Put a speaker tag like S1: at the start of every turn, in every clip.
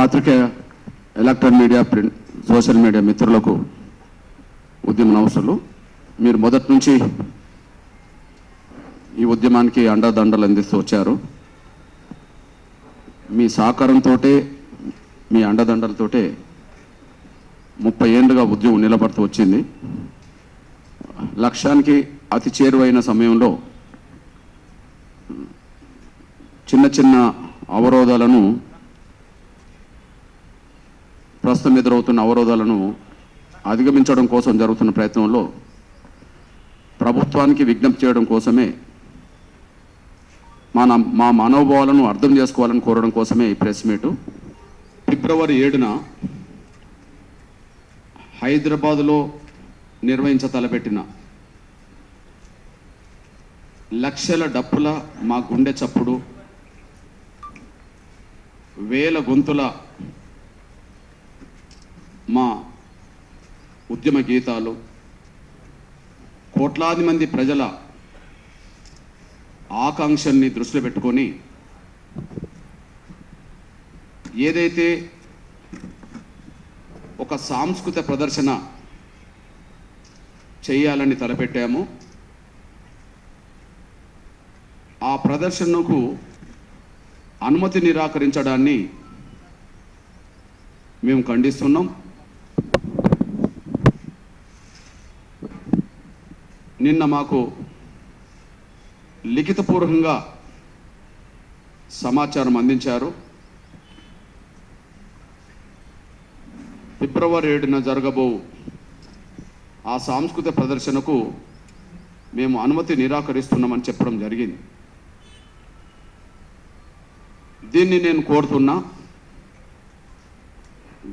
S1: పాత్రికేయ electronic media print social media మిత్రులకు ఉద్యమ నమస్సులు. మీరు మొదటి నుంచి ఈ ఉద్యమానికి అండదండలు అందిస్తూ వచ్చారు. మీ సహకారంతో, మీ అండదండలతోటే 30 ఏళ్ళుగా ఉద్యమం నిలబడుతూ వచ్చింది. లక్ష్యానికి అతి చేరువైన సమయంలో చిన్న చిన్న అవరోధాలను, ప్రస్తుతం ఎదురవుతున్న అవరోధాలను అధిగమించడం కోసం జరుగుతున్న ప్రయత్నంలో ప్రభుత్వానికి విజ్ఞప్తి చేయడం కోసమే, మా మనోభావాలను అర్థం చేసుకోవాలని కోరడం కోసమే ఈ ప్రెస్ మీటు. ఫిబ్రవరి 7న హైదరాబాదులో తలపెట్టిన లక్షల డప్పుల మా గుండె చప్పుడు, వేల గొంతుల మా ఉద్యమ గీతాలు, కోట్లాది మంది ప్రజల ఆకాంక్షల్ని దృష్టిలో పెట్టుకొని ఏదైతే ఒక సాంస్కృతిక ప్రదర్శన చేయాలని తలపెట్టామో ఆ ప్రదర్శనకు అనుమతి నిరాకరించడాన్ని మేము ఖండిస్తున్నాం. నిన్న మాకు లిఖితపూర్వకంగా సమాచారం అందించారు. ఫిబ్రవరి 7న జరగబో ఆ సాంస్కృతిక ప్రదర్శనకు మేము అనుమతి నిరాకరిస్తున్నామని చెప్పడం జరిగింది. దీన్ని నేను కోరుతున్నా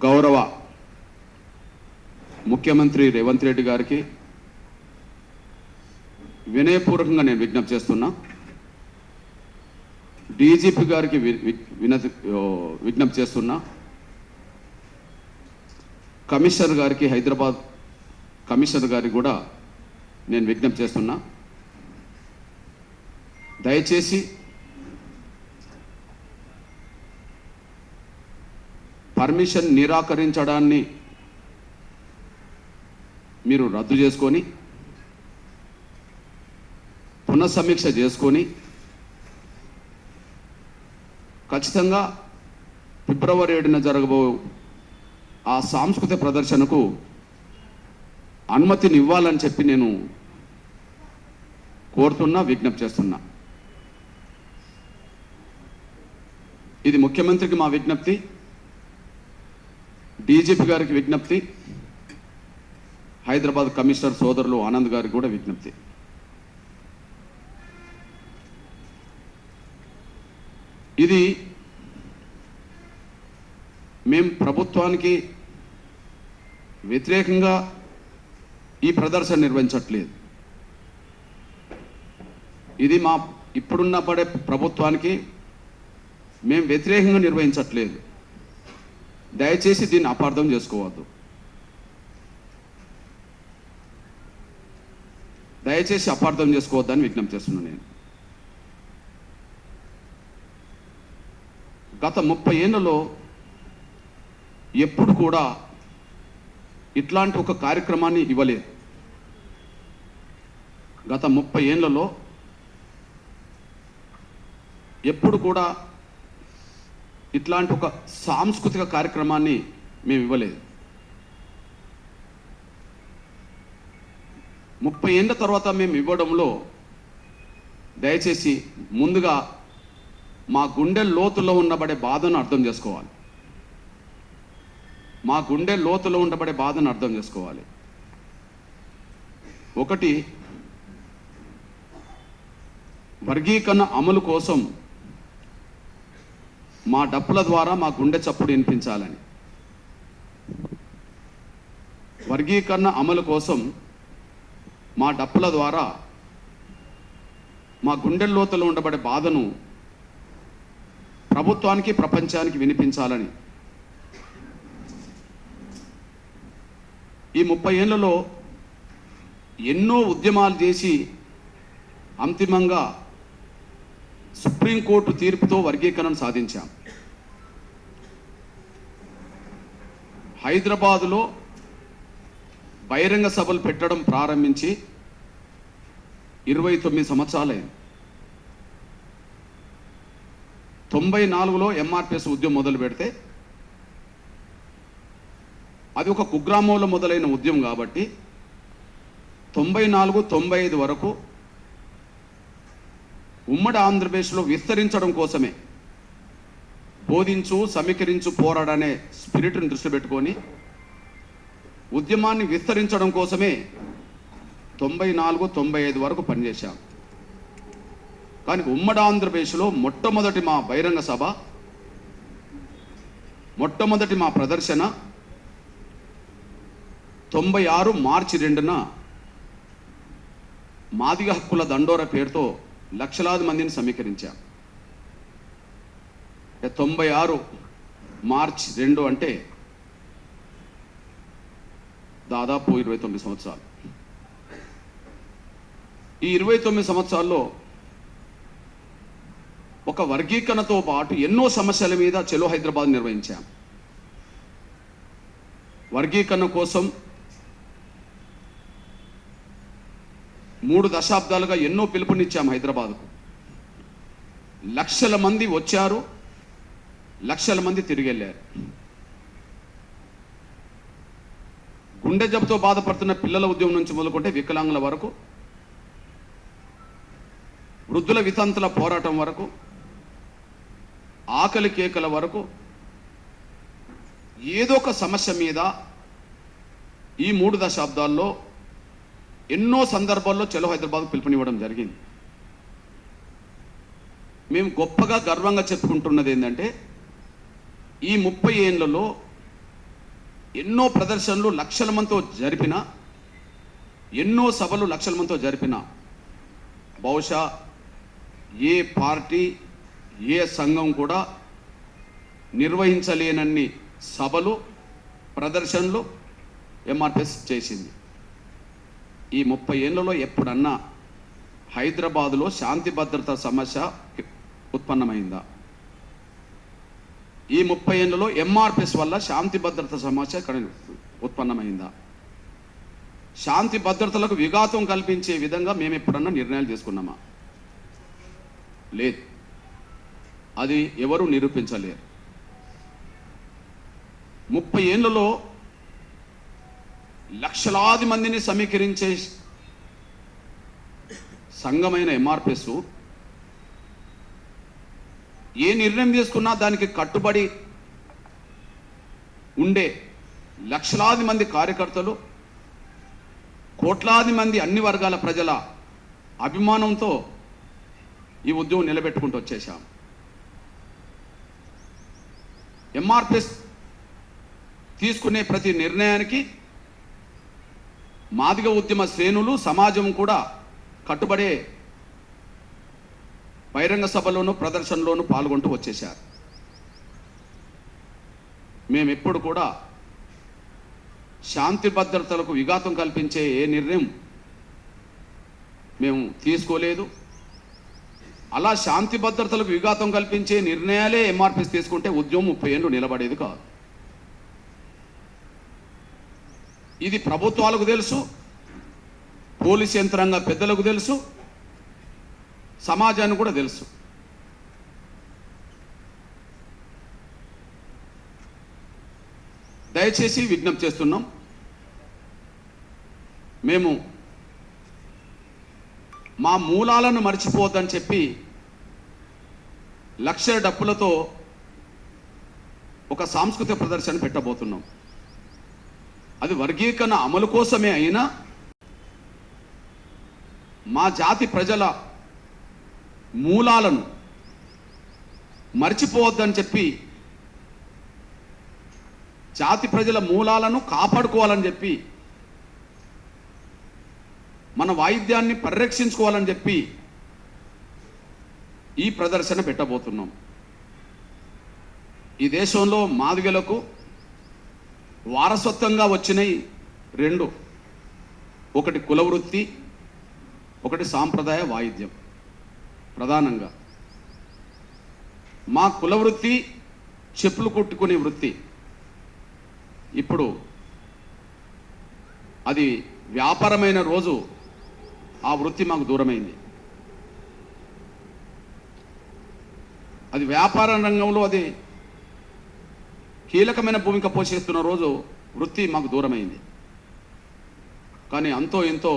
S1: గౌరవ ముఖ్యమంత్రి రేవంత్ రెడ్డి గారికి వినయపూర్వకంగా నేను విజ్ఞప్తి చేస్తున్నా. డీజీపీ గారికి విజ్ఞప్తి చేస్తున్నా. కమిషనర్ గారికి, హైదరాబాద్ కమిషనర్ గారికి కూడా నేను విజ్ఞప్తి చేస్తున్నా. దయచేసి పర్మిషన్ నిరాకరించడాన్ని మీరు రద్దు చేసుకొని, పునఃసమీక్ష చేసుకొని ఖచ్చితంగా ఫిబ్రవరి 7న జరగబో ఆ సాంస్కృతిక ప్రదర్శనకు అనుమతిని ఇవ్వాలని చెప్పి నేను కోరుతున్నా, విజ్ఞప్తి చేస్తున్నా. ఇది ముఖ్యమంత్రికి మా విజ్ఞప్తి, డీజీపీ గారికి విజ్ఞప్తి, హైదరాబాద్ కమిషనర్ సోదరులు ఆనంద్ గారికి కూడా విజ్ఞప్తి. ఇది మేము ప్రభుత్వానికి వ్యతిరేకంగా ఈ ప్రదర్శన నిర్వహించట్లేదు. ఇది మా ఇప్పుడున్న పడే ప్రభుత్వానికి మేము వ్యతిరేకంగా నిర్వహించట్లేదు. దయచేసి దీన్ని అపార్థం చేసుకోవద్దు. దయచేసి అపార్థం చేసుకోవద్దని విజ్ఞప్తి చేస్తున్నాను. నేను గత 30 ఏళ్లలో ఎప్పుడు కూడా ఇట్లాంటి ఒక కార్యక్రమాన్ని ఇవ్వలేదు. గత 30 ఏళ్లలో ఎప్పుడు కూడా ఇట్లాంటి ఒక సాంస్కృతిక కార్యక్రమాన్ని మేము ఇవ్వలేదు. 30 ఏళ్ళ తర్వాత మేము ఇవ్వడంలో దయచేసి ముందుగా మా గుండె లోతులో ఉండబడే బాధను అర్థం చేసుకోవాలి. మా గుండె లోతులో ఉండబడే బాధను అర్థం చేసుకోవాలి. ఒకటి, వర్గీకరణ అమలు కోసం మా డప్పుల ద్వారా మా గుండె చప్పుడు వినిపించాలని. వర్గీకరణ అమలు కోసం మా డప్పుల ద్వారా మా గుండె లోతులో ఉండబడే బాధను ప్రభుత్వానికి, ప్రపంచానికి వినిపించాలని. ఈ 30 ఏళ్లలో ఎన్నో ఉద్యమాలు చేసి అంతిమంగా సుప్రీంకోర్టు తీర్పుతో వర్గీకరణ సాధించాం. హైదరాబాదులో బహిరంగ సభలు పెట్టడం ప్రారంభించి 29 సంవత్సరాలైంది. 94లో ఎంఆర్పిఎస్ ఉద్యమం మొదలు పెడితే అది ఒక కుగ్రామంలో మొదలైన ఉద్యమం కాబట్టి 94-95 వరకు ఉమ్మడి ఆంధ్రప్రదేశ్లో విస్తరించడం కోసమే బోధించు సమీకరించు పోరాడనే స్పిరిట్ని దృష్టి పెట్టుకొని ఉద్యమాన్ని విస్తరించడం కోసమే 94-95 వరకు పనిచేశాం. కానీ ఉమ్మడి ఆంధ్రప్రదేశ్లో మొట్టమొదటి మా బహిరంగ సభ, మొట్టమొదటి మా ప్రదర్శన 96 మార్చి 2న మాదిగ హక్కుల దండోర పేరుతో లక్షలాది మందిని సమీకరించాం. 96 మార్చి 2 అంటే దాదాపు 29 సంవత్సరాలు. ఈ 29 సంవత్సరాల్లో ఒక వర్గీకరణతో పాటు ఎన్నో సమస్యల మీద చలో హైదరాబాద్ నిర్వహించాం. వర్గీకరణ కోసం 3 దశాబ్దాలుగా ఎన్నో పిలుపునిచ్చాం హైదరాబాద్కు. లక్షల మంది వచ్చారు, లక్షల మంది తిరిగి వెళ్ళారు. గుండె జబ్బుతో బాధపడుతున్న పిల్లల ఉద్యమం నుంచి మొదలుకుంటే వికలాంగుల వరకు, వృద్ధుల వితంతుల పోరాటం వరకు, ఆకలి కేకల వరకు ఏదో ఒక సమస్య మీద ఈ 3 దశాబ్దాల్లో ఎన్నో సందర్భాల్లో చలో హైదరాబాద్ పిలుపునివ్వడం జరిగింది. మేము గొప్పగా గర్వంగా చెప్పుకుంటున్నది ఏంటంటే ఈ 30 ఏళ్లలో ఎన్నో ప్రదర్శనలు లక్షల మందితో జరిపిన, ఎన్నో సభలు లక్షల మందితో జరిపిన బహుశా ఏ పార్టీ ఏ సంఘం కూడా నిర్వహించలేనన్ని సభలు ప్రదర్శనలు ఎంఆర్పిఎస్ చేసింది. ఈ 30 ఏళ్లలో ఎప్పుడన్నా హైదరాబాదులో శాంతి భద్రత సమస్య ఉత్పన్నమైందా? ఈ 30 ఏళ్లలో ఎంఆర్పిఎస్ వల్ల శాంతి భద్రత సమస్య ఇక్కడ ఉత్పన్నమైందా? శాంతి భద్రతలకు విఘాతం కల్పించే విధంగా మేము ఎప్పుడన్నా నిర్ణయాలు తీసుకున్నామా? లేదు. అది ఎవరు నిరూపించలేరు. 30 ఏళ్లలో లక్షలాది మందిని సమీకరించే సంఘమైన ఎంఆర్పిఎస్ ఏ నిర్ణయం తీసుకున్నా దానికి కట్టుబడి ఉండే లక్షలాది మంది కార్యకర్తలు, కోట్లాది మంది అన్ని వర్గాల ప్రజల అభిమానంతో ఈ ఉద్యమం నిలబెట్టుకుంటూ వచ్చేసాం. ఎంఆర్పిఎస్ తీసుకునే ప్రతి నిర్ణయానికి మాదిగ ఉద్యమ శ్రేణులు, సమాజం కూడా కట్టుబడే బహిరంగ సభలోనూ ప్రదర్శనలోనూ పాల్గొంటూ వచ్చేశారు. మేము ఎప్పుడు కూడా శాంతి భద్రతలకు విఘాతం కల్పించే ఏ నిర్ణయం మేము తీసుకోలేదు. అలా శాంతి భద్రతలకు విఘాతం కల్పించే నిర్ణయాలే ఎంఆర్పిఎస్ తీసుకుంటే ఉద్యమం 30 ఏళ్ళు నిలబడేది కాదు. ఇది ప్రభుత్వాలకు తెలుసు, పోలీస్ యంత్రాంగ పెద్దలకు తెలుసు, సమాజానికి కూడా తెలుసు. దయచేసి విజ్ఞప్తి చేస్తున్నాం, మేము మా మూలాలను మర్చిపోవద్దని చెప్పి లక్షల డబ్బులతో ఒక సాంస్కృతిక ప్రదర్శన పెట్టబోతున్నాం. అది వర్గీకరణ అమలు కోసమే అయినా మా జాతి ప్రజల మూలాలను మర్చిపోవద్దని చెప్పి, జాతి ప్రజల మూలాలను కాపాడుకోవాలని చెప్పి, మన వాయిద్యాన్ని పరిరక్షించుకోవాలని చెప్పి ఈ ప్రదర్శన పెట్టబోతున్నాం. ఈ దేశంలో మాదిగలకు వారసత్వంగా వచ్చినాయి 2, ఒకటి కుల వృత్తి, ఒకటి సాంప్రదాయ వాయిద్యం. ప్రధానంగా మా కుల వృత్తి చెప్పులు కుట్టుకునే వృత్తి. ఇప్పుడు అది వ్యాపారమైన రోజు ఆ వృత్తి మాకు దూరమైంది. అది వ్యాపార రంగంలో అది కీలకమైన భూమిక పోషిస్తున్న రోజు వృత్తి మాకు దూరమైంది. కానీ అంతో ఎంతో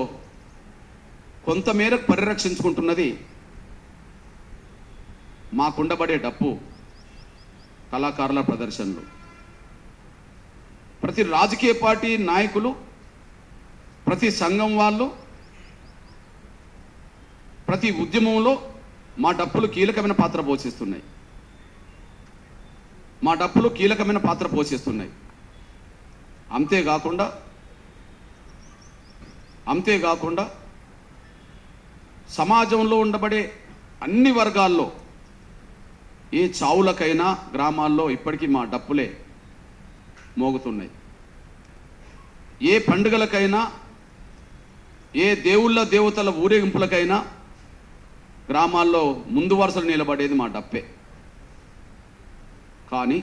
S1: కొంతమేరకు పరిరక్షించుకుంటున్నది మాకుండబడే డప్పు, కళాకారుల ప్రదర్శనలు. ప్రతి రాజకీయ పార్టీ నాయకులు, ప్రతి సంఘం వాళ్ళు, ప్రతి ఉద్యమంలో మా డప్పులు కీలకమైన పాత్ర పోషిస్తున్నాయి. మా డప్పులు కీలకమైన పాత్ర పోషిస్తున్నాయి. అంతేకాకుండా సమాజంలో ఉండబడే అన్ని వర్గాల్లో ఏ చావులకైనా గ్రామాల్లో ఇప్పటికీ మా డప్పులే మోగుతున్నాయి. ఏ పండుగలకైనా, ఏ దేవుళ్ళ దేవతల ఊరేగింపులకైనా గ్రామాల్లో ముందు వరుసలు నిలబడేది మా డప్పే. కానీ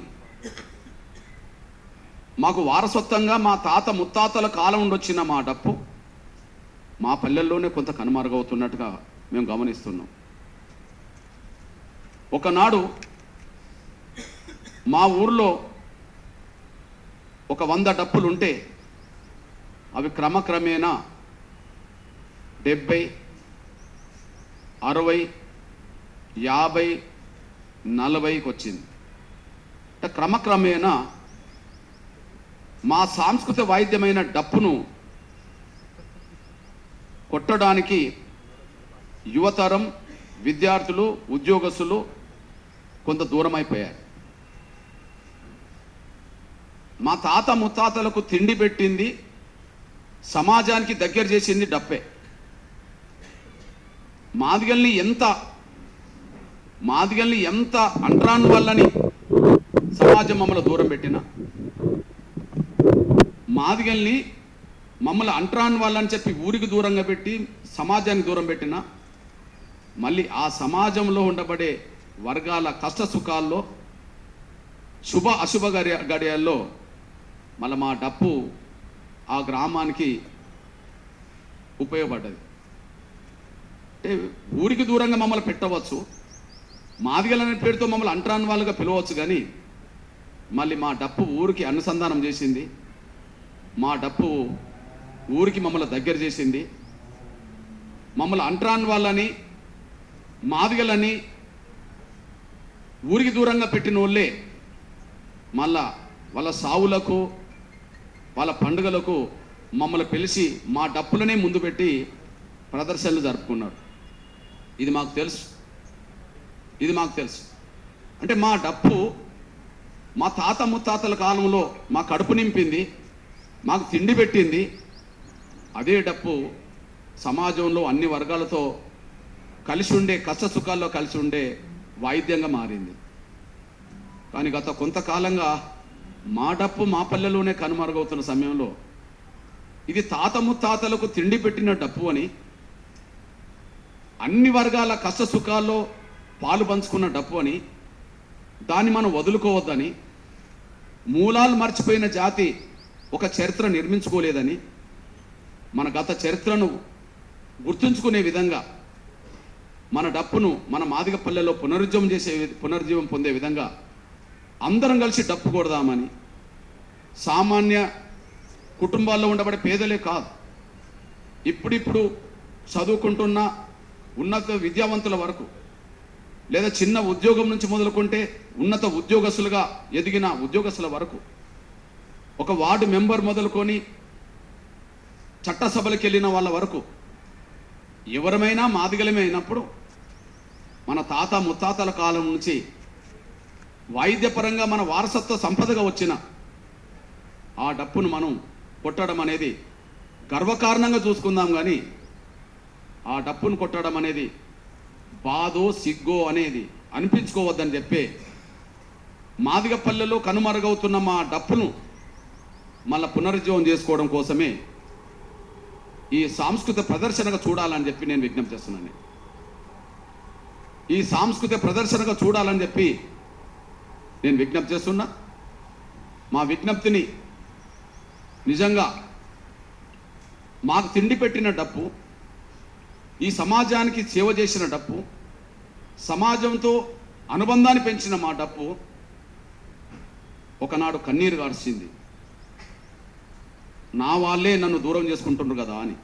S1: మాకు వారసత్వంగా మా తాత ముత్తాతల కాలం నుండి వచ్చిన మా డప్పు మా పల్లెల్లోనే కొంత కనుమరుగవుతున్నట్టుగా మేము గమనిస్తున్నాం. ఒకనాడు మా ఊర్లో ఒక 100 డప్పులు ఉంటే అవి క్రమక్రమేణా 70, 60, 50, 40కి వచ్చింది. క్రమక్రమేణా మా సాంస్కృతిక వాయిద్యమైన డప్పును కొట్టడానికి యువతరం, విద్యార్థులు, ఉద్యోగస్తులు కొంత దూరం అయిపోయారు. మా తాత ముత్తాతలకు తిండి పెట్టింది, సమాజానికి దగ్గర చేసింది డప్పే. మాదిగల్ని ఎంత అంటరాని వాళ్ళని సమాజం మమ్మల్ని దూరం పెట్టిన, మాదిగల్ని మమ్మల్ని అంటరాని వాళ్ళని చెప్పి ఊరికి దూరంగా పెట్టి సమాజానికి దూరం పెట్టిన, మళ్ళీ ఆ సమాజంలో ఉండబడే వర్గాల కష్ట సుఖాల్లో, శుభ అశుభ గడియాల్లో మళ్ళీ మా డప్పు ఆ గ్రామానికి ఉపయోగపడ్డది. అంటే ఊరికి దూరంగా మమ్మల్ని పెట్టవచ్చు, మాదిగలనే పేరుతో మమ్మల్ని అంటరాని వాళ్ళుగా పిలవచ్చు, కానీ మళ్ళీ మా డప్పు ఊరికి అనుసంధానం చేసింది, మా డప్పు ఊరికి మమ్మల్ని దగ్గర చేసింది. మమ్మల్ని అంటరాని వాళ్ళని, మాదిగలని ఊరికి దూరంగా పెట్టిన వాళ్ళే మళ్ళా వాళ్ళ సావులకు, వాళ్ళ పండుగలకు మమ్మల్ని పిలిచి మా డప్పులనే ముందు పెట్టి ప్రదర్శనలు జరుపుకున్నారు. ఇది మాకు తెలుసు. అంటే మా డప్పు మా తాత ముత్తాతల కాలంలో మా కడుపు నింపింది, మాకు తిండి పెట్టింది. అదే డప్పు సమాజంలో అన్ని వర్గాలతో కలిసి ఉండే, కష్ట సుఖాల్లో కలిసి ఉండే వాయిద్యంగా మారింది. కానీ గత కొంతకాలంగా మా డప్పు మా పల్లెలోనే కనుమరుగవుతున్న సమయంలో ఇది తాత ముత్తాతలకు తిండి పెట్టిన డప్పు అని, అన్ని వర్గాల కష్ట సుఖాల్లో పాలు పంచుకున్న డప్పు అని, దాన్ని మనం వదులుకోవద్దని, మూలాలు మర్చిపోయిన జాతి ఒక చరిత్ర నిర్మించుకోలేదని, మన గత చరిత్రను గుర్తుంచుకునే విధంగా మన డప్పును మన మాదిగ పల్లెలో పునరుజ్జీవం పొందే విధంగా అందరం కలిసి డప్పు కొడదామని, సామాన్య కుటుంబాల్లో ఉండబడే పేదలే కాదు, ఇప్పుడిప్పుడు చదువుకుంటున్న ఉన్నత విద్యావంతుల వరకు, లేదా చిన్న ఉద్యోగం నుంచి మొదలుకుంటే ఉన్నత ఉద్యోగస్తులుగా ఎదిగిన ఉద్యోగస్తుల వరకు, ఒక వార్డు మెంబర్ మొదలుకొని చట్టసభలకు వెళ్ళిన వాళ్ళ వరకు ఎవరమైనా మాదిగలమే అయినప్పుడు మన తాత ముత్తాతల కాలం నుంచి వాయిద్యపరంగా మన వారసత్వ సంపదగా వచ్చిన ఆ డప్పును మనం కొట్టడం అనేది గర్వకారణంగా చూసుకుందాం. కానీ ఆ డప్పును కొట్టడం అనేది బాధో సిగ్గో అనేది అనిపించుకోవద్దని చెప్పే మాదిగ పల్లెలో కనుమరుగవుతున్న మా డప్పును మళ్ళీ పునరుజ్జీవం చేసుకోవడం కోసమే ఈ సాంస్కృతిక ప్రదర్శనగా చూడాలని చెప్పి నేను విజ్ఞప్తి చేస్తున్నాను. ఈ సాంస్కృతిక ప్రదర్శనగా చూడాలని చెప్పి నేను విజ్ఞప్తి చేస్తున్నా. మా విజ్ఞప్తిని నిజంగా మాకు తిండి పెట్టిన డప్పు, ఈ సమాజానికి సేవ చేసిన డప్పు, సమాజంతో అనుబంధాన్ని పెంచిన మా డప్పు ఒకనాడు కన్నీరు గార్చింది. నా వాళ్ళే నన్ను దూరం చేసుకుంటుండ్రు కదా అని.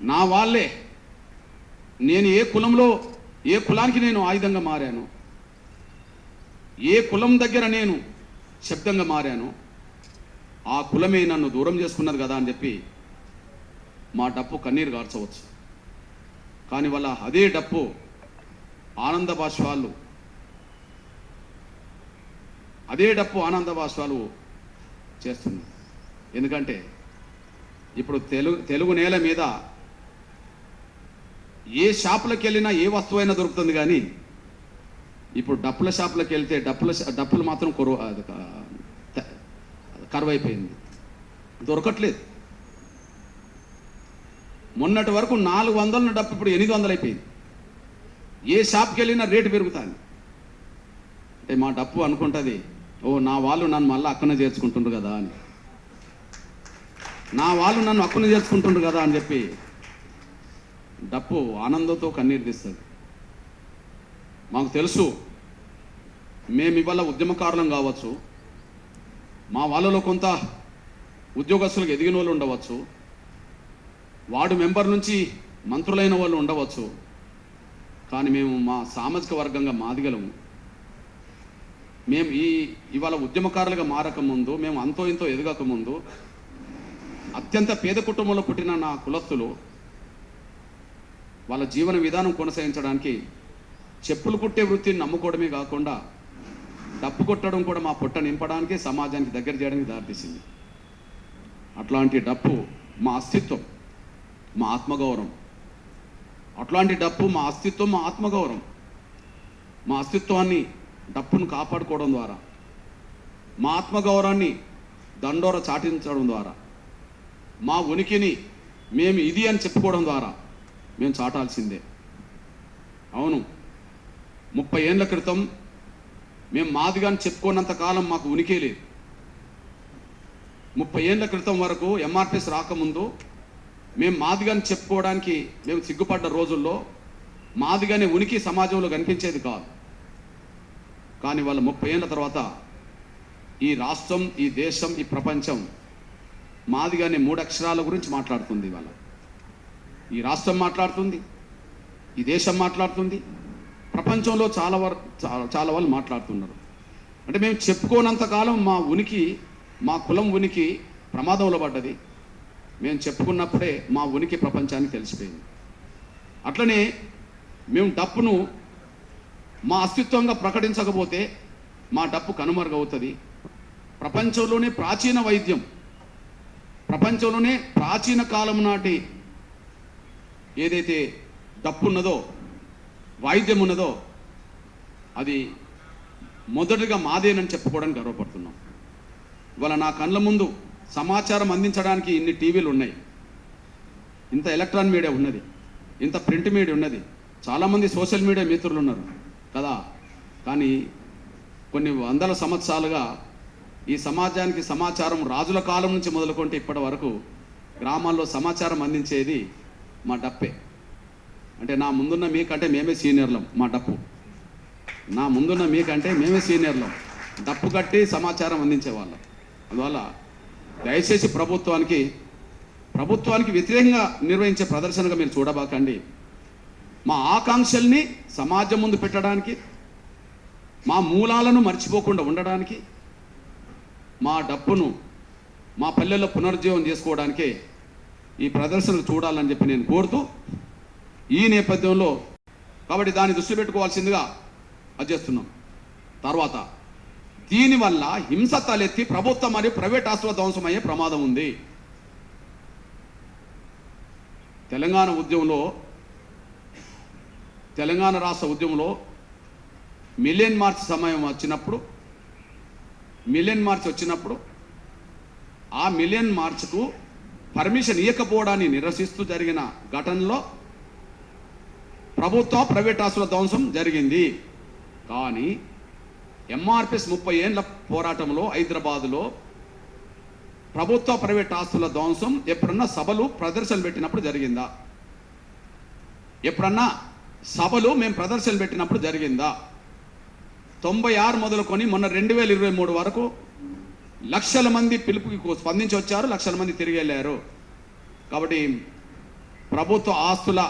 S1: నా వాళ్ళే, నేను ఏ కులానికి నేను ఆయుధంగా మారాను, ఏ కులం దగ్గర నేను శబ్దంగా మారాను, ఆ కులమే నన్ను దూరం చేసుకున్నది కదా అని చెప్పి మా డప్పు కన్నీరు గార్చవచ్చు. కానీ వాళ్ళ అదే డప్పు ఆనంద బాష్పాలు, చేస్తుంది. ఎందుకంటే ఇప్పుడు తెలుగు నేల మీద ఏ షాపులకు వెళ్ళినా ఏ వస్తువైనా దొరుకుతుంది. కానీ ఇప్పుడు డప్పుల షాపులకు వెళ్తే డప్పులు మాత్రం కరువైపోయింది, దొరకట్లేదు. మొన్నటి వరకు 400 డప్పు ఇప్పుడు 800 అయిపోయింది. ఏ షాప్కి వెళ్ళినా రేటు పెరుగుతుంది. అంటే మా డప్పు అనుకుంటుంది, ఓ నా వాళ్ళు నన్ను మళ్ళీ అక్కన చేర్చుకుంటుండ్రు కదా అని, నా వాళ్ళు నన్ను అక్కన చేర్చుకుంటుండ్రు కదా అని చెప్పి డప్పు ఆనందంతో కన్నీరు తీస్తుంది. మాకు తెలుసు, మేము ఇవాళ ఉద్యమకారులం కావచ్చు, మా వాళ్ళలో కొంత ఉద్యోగస్తులకు ఎదిగిన వాళ్ళు ఉండవచ్చు, వార్డు మెంబర్ నుంచి మంత్రులైన వాళ్ళు ఉండవచ్చు. కానీ మేము మా సామాజిక వర్గంగా మాదిగలము. మేము ఇవాళ ఉద్యమకారులుగా మారకముందు, మేము అంతో ఇంతో ఎదగకముందు అత్యంత పేద కుటుంబంలో పుట్టిన నా కులస్తులు వాళ్ళ జీవన విధానం కొనసాగించడానికి చెప్పులు కుట్టే వృత్తిని నమ్ముకోవడమే కాకుండా డప్పు కొట్టడం కూడా మా పొట్ట నింపడానికి, సమాజానికి దగ్గర చేయడానికి దారితీసింది. అట్లాంటి డప్పు మా అస్తిత్వం, మా ఆత్మగౌరవం. అట్లాంటి డప్పు మా అస్తిత్వం, మా ఆత్మగౌరవం. మా అస్తిత్వాన్ని డప్పును కాపాడుకోవడం ద్వారా, మా ఆత్మగౌరవాన్ని దండోర చాటించడం ద్వారా, మా ఉనికిని మేము ఇది అని చెప్పుకోవడం ద్వారా మేము చాటాల్సిందే. అవును, 30 ఏళ్ళ క్రితం మేము మాదిగాని చెప్పుకోనంత కాలం మాకు ఉనికే లేదు. 30 ఏళ్ళ క్రితం వరకు ఎంఆర్పిఎస్ రాకముందు మేము మాదిగాని చెప్పుకోవడానికి మేము సిగ్గుపడ్డ రోజుల్లో మాదిగానే ఉనికి సమాజంలో కనిపించేది కాదు. కానీ వాళ్ళ 30 ఏళ్ళ తర్వాత ఈ రాష్ట్రం, ఈ దేశం, ఈ ప్రపంచం మాదిగానే 3 అక్షరాల గురించి మాట్లాడుతుంది. వాళ్ళ ఈ రాష్ట్రం మాట్లాడుతుంది, ఈ దేశం మాట్లాడుతుంది, ప్రపంచంలో చాలా వాళ్ళు మాట్లాడుతున్నారు. అంటే మేము చెప్పుకోనంతకాలం మా ఉనికి, మా కులం ఉనికి ప్రమాదంలో పడ్డది. మేము చెప్పుకున్నప్పుడే మా ఉనికి ప్రపంచానికి తెలిసిపోయింది. అట్లనే మేము డప్పును మా అస్తిత్వంగా ప్రకటించకపోతే మా డప్పు కనుమరుగవుతుంది. ప్రపంచంలోనే ప్రాచీన వైద్యం, ప్రపంచంలోనే ప్రాచీన కాలం నాటి ఏదైతే డప్పు ఉన్నదో, వాయిద్యం ఉన్నదో, అది మొదటిగా మాదేనని చెప్పుకోవడానికి గర్వపడుతున్నాం. ఇవాళ నా కళ్ళ ముందు సమాచారం అందించడానికి ఇన్ని టీవీలు ఉన్నాయి, ఇంత ఎలక్ట్రానిక్ మీడియా ఉన్నది, ఇంత ప్రింట్ మీడియా ఉన్నది, చాలామంది సోషల్ మీడియా మిత్రులు ఉన్నారు కదా. కానీ కొన్ని వందల సంవత్సరాలుగా ఈ సమాజానికి సమాచారం రాజుల కాలం నుంచి మొదలుకుంటే ఇప్పటి వరకు గ్రామాల్లో సమాచారం అందించేది మా డప్పే. అంటే నా ముందున్న మీకంటే మేమే సీనియర్లం. మా డప్పు నా ముందున్న మీకంటే మేమే సీనియర్లం, డప్పు కట్టి సమాచారం అందించేవాళ్ళం. అందువల్ల దయచేసి ప్రభుత్వానికి వ్యతిరేకంగా నిర్వహించే ప్రదర్శనగా మీరు చూడబాకండి. మా ఆకాంక్షల్ని సమాజం ముందు పెట్టడానికి, మా మూలాలను మర్చిపోకుండా ఉండడానికి, మా డప్పును మా పల్లెల్లో పునరుజ్జీవం చేసుకోవడానికే ఈ ప్రదర్శనలు చూడాలని చెప్పి నేను కోరుతూ, ఈ నేపథ్యంలో కాబట్టి దాన్ని దృష్టి పెట్టుకోవాల్సిందిగా చేస్తున్నాం. తర్వాత దీనివల్ల హింస తలెత్తి ప్రభుత్వం మరియు ప్రైవేట్ ఆస్తుల ధ్వంసమయ్యే ప్రమాదం ఉంది. తెలంగాణ రాష్ట్ర ఉద్యమంలో మిలియన్ మార్చ్ సమయం వచ్చినప్పుడు, ఆ మిలియన్ మార్చ్కు పర్మిషన్ ఇవ్వకపోవడాన్ని నిరసిస్తూ జరిగిన ఘటనలో ప్రభుత్వ ప్రైవేట్ ఆస్తుల ధ్వంసం జరిగింది. కానీ ఎంఆర్పిఎస్ 30 ఏళ్ళ పోరాటంలో హైదరాబాదులో ప్రభుత్వ ప్రైవేట్ ఆస్తుల ధ్వంసం ఎప్పుడన్నా సభలు ప్రదర్శనలు పెట్టినప్పుడు జరిగిందా? ఎప్పుడన్నా సభలు మేము ప్రదర్శనలు పెట్టినప్పుడు జరిగిందా? 96 మొదలుకొని మొన్న 2023 వరకు లక్షల మంది పిలుపుకి స్పందించి వచ్చారు, లక్షల మంది తిరిగి వెళ్ళారు. కాబట్టి ప్రభుత్వ ఆస్తుల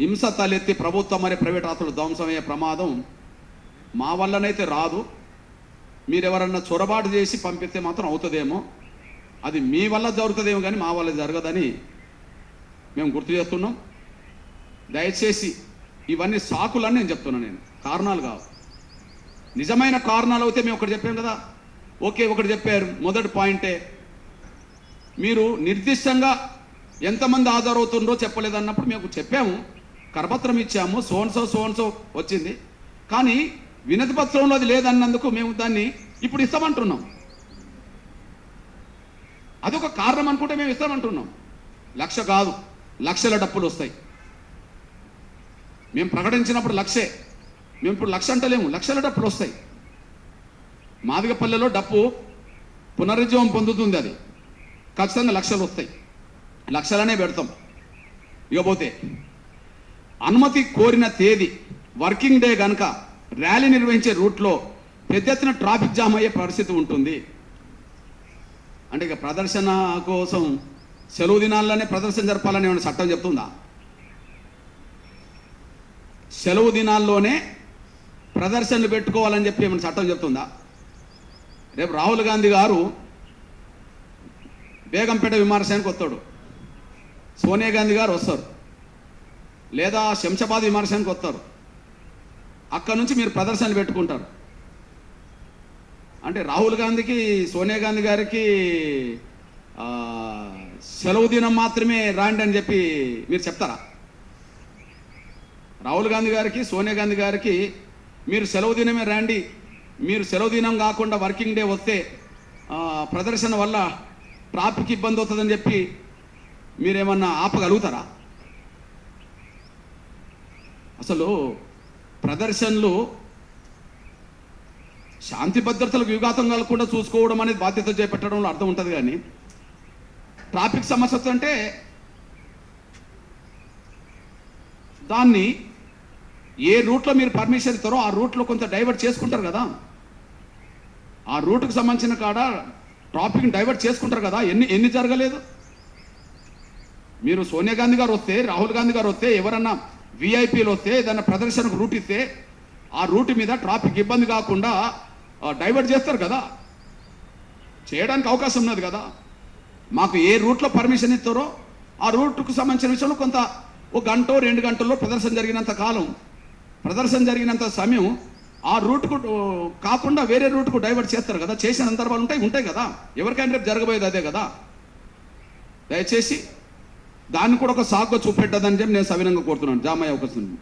S1: హింస తలెత్తి ప్రభుత్వ మరియు ప్రైవేట్ ఆస్తుల ధ్వంసమయ్యే ప్రమాదం మా వల్లనైతే రాదు. మీరెవరన్నా చొరబాటు చేసి పంపిస్తే మాత్రం అవుతుందేమో, అది మీ వల్ల జరుగుతుందేమో కానీ మా వల్ల జరగదని మేము గుర్తు చేస్తున్నాం. దయచేసి ఇవన్నీ సాకులని నేను చెప్తున్నాను, నేను కారణాలు కావు. నిజమైన కారణాలు అయితే మేము ఒకటి చెప్పాం కదా, ఓకే ఒకటి చెప్పారు. మొదటి పాయింటే మీరు నిర్దిష్టంగా ఎంతమంది హాజరవుతుండో చెప్పలేదన్నప్పుడు మేము చెప్పాము, కరపత్రం ఇచ్చాము, సోన్సో వచ్చింది. కానీ వినతి పత్రంలో అది లేదన్నందుకు మేము దాన్ని ఇప్పుడు ఇస్తామంటున్నాం. అదొక కారణం అనుకుంటే మేము ఇస్తామంటున్నాం. 1,00,000 కాదు, లక్షల డప్పులు వస్తాయి. మేము ప్రకటించినప్పుడు 1,00,000, మేము ఇప్పుడు 1,00,000 అంటలేము, లక్షల డప్పులు వస్తాయి. మాదిగపల్లెలో డప్పు పునరుజ్జీవం పొందుతుంది, అది ఖచ్చితంగా 1,00,000 వస్తాయి, 1,00,000 పెడతాం. ఇకపోతే అనుమతి కోరిన తేదీ వర్కింగ్ డే కనుక ర్యాలీ నిర్వహించే రూట్లో పెద్ద ఎత్తున ట్రాఫిక్ జామ్ అయ్యే పరిస్థితి ఉంటుంది. అంటే ఇక ప్రదర్శన కోసం సెలవు దినాల్లోనే ప్రదర్శన జరపాలని ఏమైనా చట్టం చెప్తుందా? సెలవు దినాల్లోనే ప్రదర్శనలు పెట్టుకోవాలని చెప్పి ఏమైనా చట్టం చెప్తుందా? రేపు రాహుల్ గాంధీ గారు బేగంపేట విమర్శనానికి వస్తాడు, సోనియా గాంధీ గారు వస్తారు, లేదా శంషాబాద్ విమర్శనానికి వస్తారు. అక్కడ నుంచి మీరు ప్రదర్శనలు పెట్టుకుంటారు. అంటే రాహుల్ గాంధీకి సోనియా గాంధీ గారికి సెలవు దినం మాత్రమే రాండి అని చెప్పి మీరు చెప్తారా? రాహుల్ గాంధీ గారికి సోనియా గాంధీ గారికి మీరు సెలవు దినమే రండి, మీరు సెలవు దినం కాకుండా వర్కింగ్ డే వస్తే ప్రదర్శన వల్ల ట్రాఫిక్ ఇబ్బంది అవుతుందని చెప్పి మీరేమన్నా ఆపగలుగుతారా? అసలు ప్రదర్శనలు శాంతి భద్రతలకు విఘాతం కలగకుండా చూసుకోవడం అనేది బాధ్యత చేపట్టడంలో అర్థం ఉంటుంది. కానీ ట్రాఫిక్ సమస్య అంటే దాన్ని ఏ రూట్లో మీరు పర్మిషన్ ఇస్తారో ఆ రూట్లో కొంత డైవర్ట్ చేసుకుంటారు కదా, ఆ రూట్కి సంబంధించిన కాడ ట్రాఫిక్ని డైవర్ట్ చేసుకుంటారు కదా. ఎన్ని జరగలేదు? మీరు సోనియా గాంధీ గారు వస్తే, రాహుల్ గాంధీ గారు వస్తే, ఎవరన్నా విఐపీలు వస్తే ఏదైనా ప్రదర్శనకు రూట్ ఇస్తే ఆ రూట్ మీద ట్రాఫిక్ ఇబ్బంది కాకుండా డైవర్ట్ చేస్తారు కదా, చేయడానికి అవకాశం ఉన్నది కదా. మాకు ఏ రూట్లో పర్మిషన్ ఇస్తారో ఆ రూట్కు సంబంధించిన విషయంలో కొంత 1 గంట 2 గంటల్లో ప్రదర్శన జరిగినంత కాలం, ప్రదర్శన జరిగినంత సమయం ఆ రూట్కు కాకుండా వేరే రూట్కు డైవర్ట్ చేస్తారు కదా. చేసిన సందర్భాలు ఉంటాయి కదా. ఎవరికైనా రేపు జరగబోయేది అదే కదా. దయచేసి దాన్ని కూడా ఒక సాగుగా చూపెట్టదని చెప్పి నేను సవినంగా కోరుతున్నాను. జామ్ అయ్యే అవకాశం ఉంది.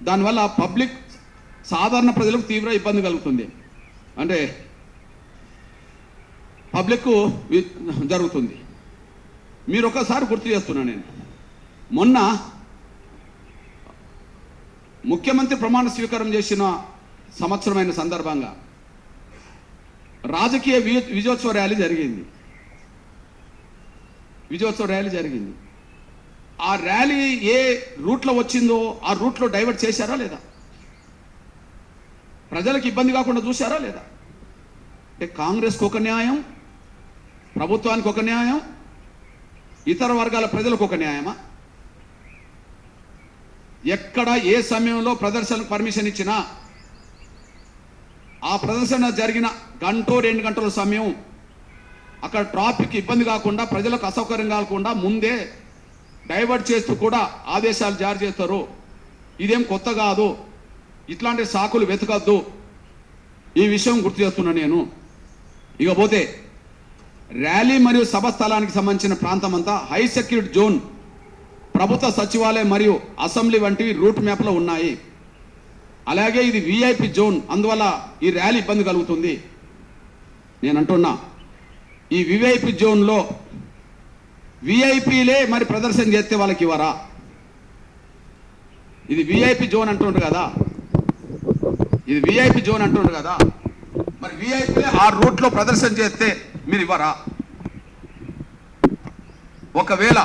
S1: దానివల్ల పబ్లిక్ సాధారణ ప్రజలకు తీవ్ర ఇబ్బంది కలుగుతుంది, అంటే పబ్లిక్ జరుగుతుంది. మీరు ఒకసారి గుర్తు చేస్తున్నాను, నేను మొన్న ముఖ్యమంత్రి ప్రమాణ స్వీకారం చేసిన సంవత్సరమైన సందర్భంగా రాజకీయ విజయోత్సవ ర్యాలీ జరిగింది. ఆ ర్యాలీ ఏ రూట్లో వచ్చిందో ఆ రూట్లో డైవర్ట్ చేశారా లేదా? ప్రజలకు ఇబ్బంది కాకుండా చూశారా లేదా? అంటే కాంగ్రెస్కి ఒక న్యాయం, ప్రభుత్వానికి ఒక న్యాయం, ఇతర వర్గాల ప్రజలకు ఒక న్యాయమా? ఎక్కడ ఏ సమయంలో ప్రదర్శనకు పర్మిషన్ ఇచ్చినా ఆ ప్రదర్శన జరిగిన 1 గంట 2 గంటల సమయం అక్కడ ట్రాఫిక్ ఇబ్బంది కాకుండా, ప్రజలకు అసౌకర్యం కాకుండా ముందే డైవర్ట్ చేస్తూ కూడా ఆదేశాలు జారీ చేస్తారు. ఇదేం కొత్త కాదు, ఇట్లాంటి సాకులు వెతకద్దు. ఈ విషయం గుర్తు చేస్తున్నా నేను. ఇకపోతే ర్యాలీ మరియు సభ స్థలానికి సంబంధించిన ప్రాంతం అంతా హై సెక్యూరిటీ జోన్, ప్రభుత్వ సచివాలయం మరియు అసెంబ్లీ వంటివి రూట్ మ్యాప్లో ఉన్నాయి. అలాగే ఇది విఐపి జోన్, అందువల్ల ఈ ర్యాలీ ఇబ్బంది కలుగుతుంది. నేను అంటున్నా, ఈ విఐపి జోన్లో విఐపీలే మరి ప్రదర్శన చేస్తే వాళ్ళకి ఇవ్వరా? ఇది విఐపి జోన్ అంటుండ్రు కదా, మరి విఐపీలే ఆ రూట్లో ప్రదర్శన చేస్తే మీరు ఇవ్వరా? ఒకవేళ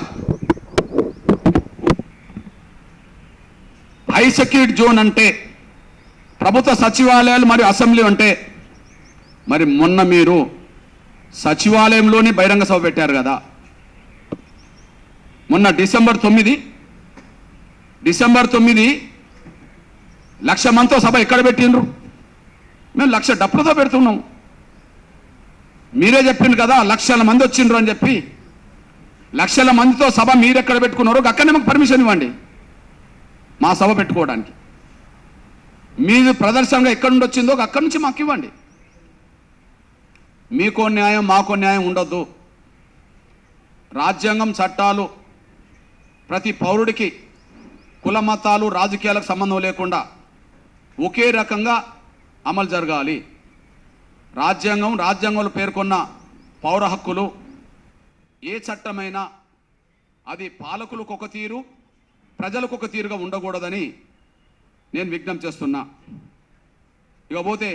S1: హై సెక్యూరిటీ జోన్ అంటే ప్రభుత్వ సచివాలయాలు మరియు అసెంబ్లీ అంటే మరి మొన్న మీరు సచివాలయంలోనే బహిరంగ సభ పెట్టారు కదా. మొన్న డిసెంబర్ 9 1,00,000 మందితో సభ ఎక్కడ పెట్టిండ్రు? మేము 1,00,000 డప్పులతో పెడుతున్నాం. మీరే చెప్పిండ్రు కదా 1,00,000 మంది వచ్చిండ్రు అని చెప్పి. 1,00,000 మందితో సభ మీరు ఎక్కడ పెట్టుకున్నారో అక్కడనే మాకు పర్మిషన్ ఇవ్వండి మా సభ పెట్టుకోవడానికి. మీది ప్రదర్శనగా ఎక్కడి నుండి వచ్చిందో అక్కడి నుంచి మాకు ఇవ్వండి. మీకో న్యాయం మాకో న్యాయం ఉండొద్దు. రాజ్యాంగం చట్టాలు ప్రతి పౌరుడికి కుల మతాలు రాజకీయాలకు సంబంధం లేకుండా ఒకే రకంగా అమలు జరగాలి. రాజ్యాంగంలో పేర్కొన్న పౌర హక్కులు ఏ చట్టమైనా అది పాలకులకు ఒక తీరు ప్రజలకు ఒక తీరుగా ఉండకూడదని నేను విజ్ఞప్తి చేస్తున్నా. ఇకపోతే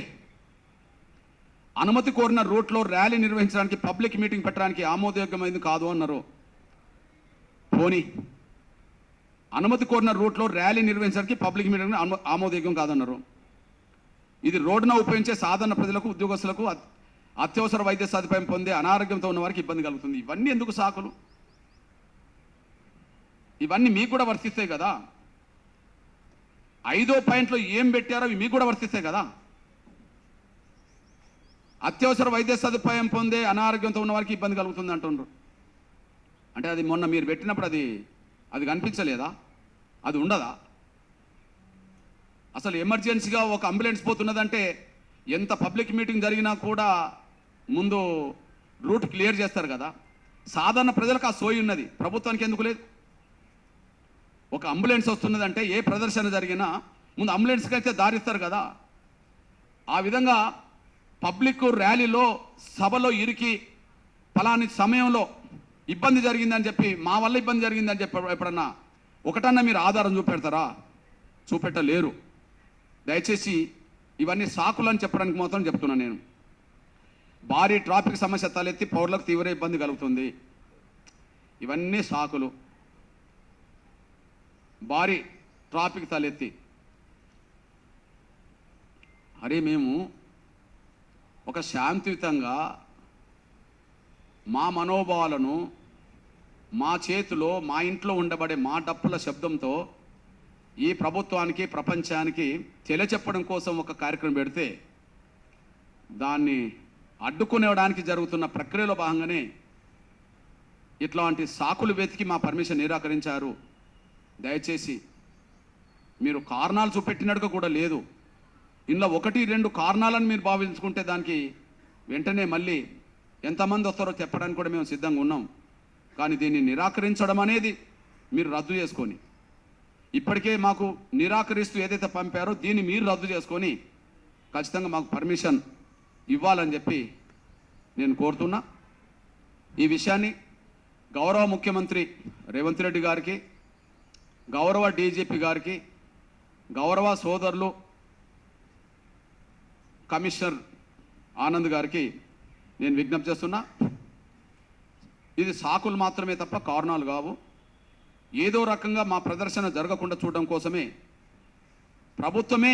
S1: అనుమతి కోరిన రూట్లో ర్యాలీ నిర్వహించడానికి పబ్లిక్ మీటింగ్ పెట్టడానికి ఆమోదయోగ్యమైంది కాదు అన్నారు. పోనీ అనుమతి కోరిన రూట్లో ర్యాలీ నిర్వహించడానికి పబ్లిక్ మీటింగ్ ఆమోదయోగ్యం కాదన్నారు. ఇది రోడ్డున ఉపయోగించే సాధారణ ప్రజలకు ఉద్యోగస్తులకు అత్యవసర వైద్య సదుపాయం పొందే అనారోగ్యంతో ఉన్న వారికి ఇబ్బంది కలుగుతుంది. ఇవన్నీ ఎందుకు సాకులు? ఇవన్నీ మీకు కూడా వర్తిస్తాయి కదా. 5వ పాయింట్లో ఏం పెట్టారో అవి మీకు కూడా వర్తిస్తాయి కదా. అత్యవసర వైద్య సదుపాయం పొందే అనారోగ్యంతో ఉన్న వారికి ఇబ్బంది కలుగుతుంది అంటున్నారు. అంటే అది మొన్న మీరు పెట్టినప్పుడు అది కనిపించలేదా? అది ఉండదా? అసలు ఎమర్జెన్సీగా ఒక అంబులెన్స్ పోతున్నదంటే ఎంత పబ్లిక్ మీటింగ్ జరిగినా కూడా ముందు రూట్ క్లియర్ చేస్తారు కదా. సాధారణ ప్రజలకు ఆ సోయి ఉన్నది, ప్రభుత్వానికి ఎందుకు లేదు? ఒక అంబులెన్స్ వస్తున్నదంటే ఏ ప్రదర్శన జరిగినా ముందు అంబులెన్స్కి అయితే దారిస్తారు కదా. ఆ విధంగా పబ్లిక్ ర్యాలీలో సభలో ఇరికి ఫలాని సమయంలో ఇబ్బంది జరిగిందని చెప్పి మా వల్ల ఇబ్బంది జరిగిందని చెప్పి ఎప్పుడన్నా ఒకటన్నా మీరు ఆధారం చూపెడతారా? చూపెట్టలేరు. దయచేసి ఇవన్నీ సాకులని చెప్పడానికి మాత్రం చెప్తున్నాను నేను. భారీ ట్రాఫిక్ సమస్య తలెత్తి పౌరులకు తీవ్ర ఇబ్బంది కలుగుతుంది. ఇవన్నీ సాకులు. భారీ ట్రాఫిక్ తలెత్తి అరే మేము ఒక శాంతియుతంగా మా మనోభావాలను మా చేతిలో మా ఇంట్లో ఉండబడే మా డప్పుల శబ్దంతో ఈ ప్రభుత్వానికి ప్రపంచానికి తెలియచెప్పడం కోసం ఒక కార్యక్రమం పెడితే దాన్ని అడ్డుకునేవడానికి జరుగుతున్న ప్రక్రియలో భాగంగానే ఇట్లాంటి సాకులు వెతికి మా పర్మిషన్ నిరాకరించారు. దయచేసి మీరు కారణాలు చూపెట్టినట్టుగా కూడా లేదు. ఇందులో 1-2 కారణాలను మీరు భావించుకుంటే దానికి వెంటనే మళ్ళీ ఎంతమంది వస్తారో చెప్పడానికి కూడా మేము సిద్ధంగా ఉన్నాం. కానీ దీన్ని నిరాకరించడం అనేది మీరు రద్దు చేసుకొని ఇప్పటికే మాకు నిరాకరిస్తూ ఏదైతే పంపారో దీన్ని మీరు రద్దు చేసుకొని ఖచ్చితంగా మాకు పర్మిషన్ ఇవ్వాలని చెప్పి నేను కోరుతున్నా. ఈ విషయాన్ని గౌరవ ముఖ్యమంత్రి రేవంత్ రెడ్డి గారికి, గౌరవ డీజీపీ గారికి, గౌరవ సోదరులు కమిషనర్ ఆనంద్ గారికి నేను విజ్ఞప్తి చేస్తున్నా. ఇది సాకులు మాత్రమే తప్ప కారణాలు కావు. ఏదో రకంగా మా ప్రదర్శన జరగకుండా చూడడం కోసమే ప్రభుత్వమే